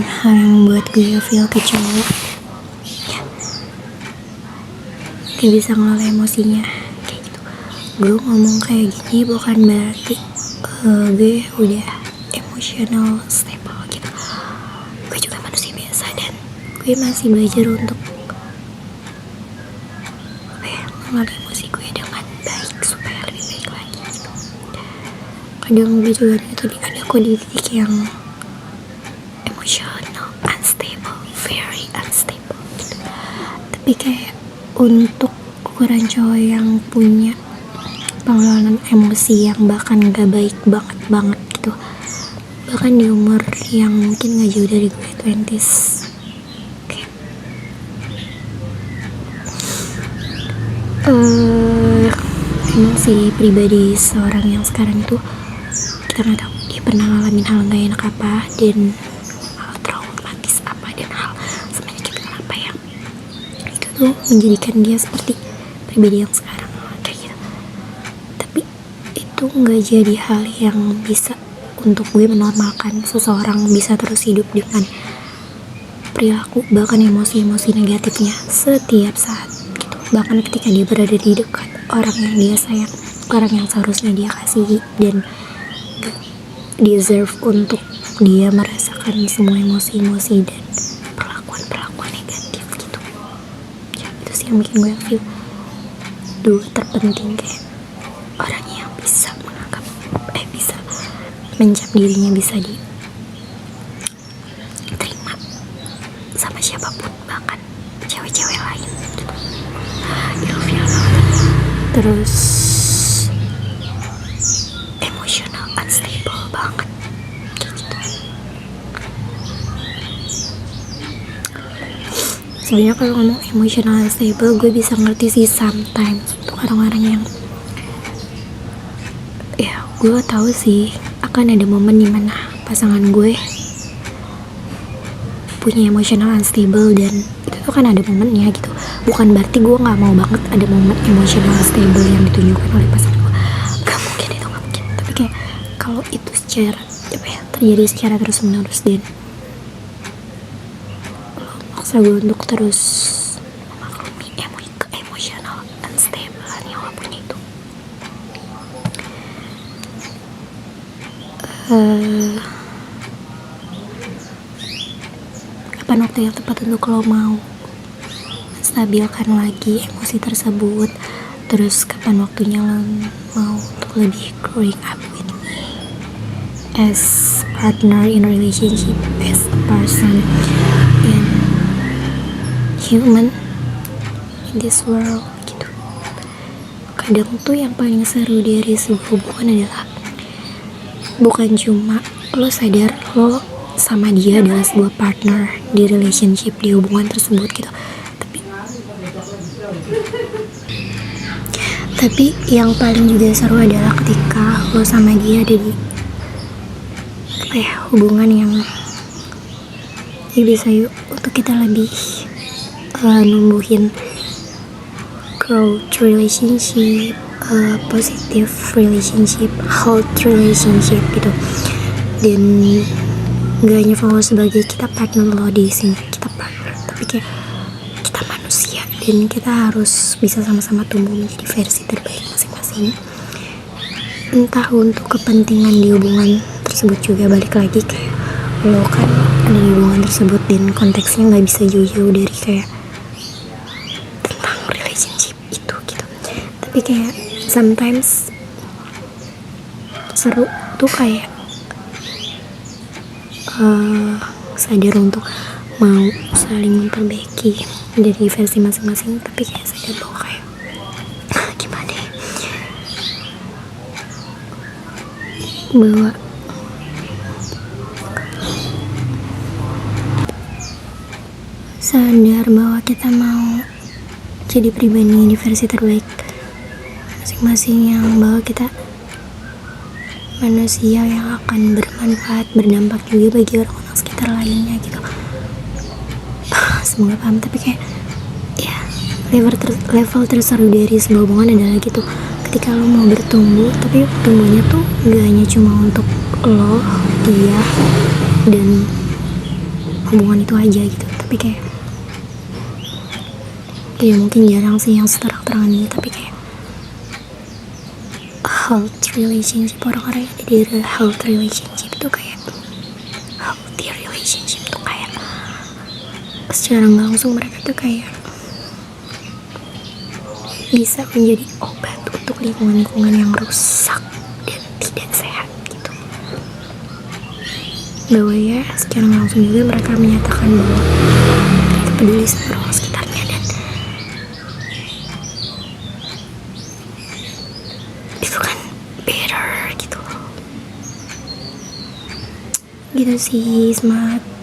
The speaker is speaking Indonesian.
hal yang membuat gue feel kecewa, gak bisa ngelola emosinya kayak gitu. Gue ngomong kayak gini bukan berarti gue udah emotional stable gitu. Gue juga manusia biasa dan gue masih belajar untuk ngelola emosi gue dengan baik supaya lebih baik lagi gitu. Kadang gue juga ada kok di titik yang emotional unstable, very unstable gitu. Tapi kayak untuk ukuran cowok yang punya pengelolaan emosi yang bahkan gak baik banget gitu, bahkan di umur yang mungkin gak jauh dari gue 20s, kayak emang sih pribadi seorang yang sekarang itu kita gak tahu dia pernah ngalamin hal gak enak apa dan hal traumatis apa dan hal semenyakitkan apa yang itu tuh menjadikan dia seperti pribadi yang sekarang kayak gitu. Tapi itu gak jadi hal yang bisa untuk gue menormalkan seseorang bisa terus hidup dengan perilaku bahkan emosi-emosi negatifnya setiap saat gitu. Bahkan ketika dia berada di dekat orang yang dia sayang, orang yang seharusnya dia kasihi dan deserve untuk dia merasakan semua emosi-emosi dan perlakuan-perlakuan negatif gitu. Ya, itu sih yang bikin gue feel terpenting, kayak orang yang bisa menganggap bisa mencap dirinya bisa diterima sama siapapun, bahkan cewek-cewek lain gitu. Ilfil. Terus emotional unstable banget kayak gitu. Sebenarnya kalau ngomong emotional unstable, gue bisa ngerti sih sometimes untuk orang-orang yang gue tahu sih akan ada momen dimana pasangan gue punya emotional unstable dan itu tuh kan ada momennya gitu. Bukan berarti gue nggak mau banget ada momen emotional unstable yang ditunjukkan oleh pasangan gue, nggak mungkin, itu nggak mungkin. Tapi kayak kalau itu secara terjadi secara terus menerus dan lo maksa gue untuk terus memaklumi emotional unstable yang lo punya itu, kapan waktu yang tepat untuk lo mau menstabilkan lagi emosi tersebut? Terus kapan waktunya lo mau untuk lebih growing up with me as partner in relationship, as a person in human in this world gitu. Kadang tuh yang paling seru dari sebuah hubungan adalah bukan cuma lo sadar lo sama dia adalah sebuah partner di relationship, di hubungan tersebut gitu, tapi yang paling juga seru adalah ketika lo sama dia ada di hubungan yang bisa yuk untuk kita lebih numbuhin growth relationship, positive relationship, health relationship gitu. Dan gak hanya fokus sebagai kita partner lo di sini, kita partner, tapi kayak kita manusia dan kita harus bisa sama-sama tumbuh menjadi versi terbaik masing-masing. Entah untuk kepentingan di hubungan tersebut juga, balik lagi kayak lo kan ada di hubungan tersebut dan konteksnya gak bisa jauh-jauh dari kayak tentang relationship itu gitu. Tapi kayak sometimes seru tuh kayak sadar untuk mau saling memperbaiki dari versi masing-masing, tapi kayak sadar bahwa kayak gimana ya, bahwa sadar bahwa kita mau jadi pribadi di versi terbaik masing-masing, yang bahwa kita manusia yang akan bermanfaat, berdampak juga bagi orang-orang sekitar lainnya gitu. Semoga paham. Tapi kayak ya level terseru dari sebuah hubungan adalah gitu, ketika lo mau bertumbuh, tapi tumbuhnya tuh gak hanya cuma untuk lo, dia, dan hubungan itu aja gitu. Tapi kayak ya mungkin jarang sih yang seterang-terangan ini, tapi kayak health relationship, orang-orang yang ada di health relationship tuh kayak healthy relationship tuh kayak secara nggak langsung mereka tuh kayak bisa menjadi obat untuk lingkungan-lingkungan yang rusak dan tidak sehat gitu. Bahwa ya secara nggak langsung juga mereka menyatakan bahwa mereka peduli sama orang sekitarnya, dan itu kan better gitu loh. Gitu sih, semangat.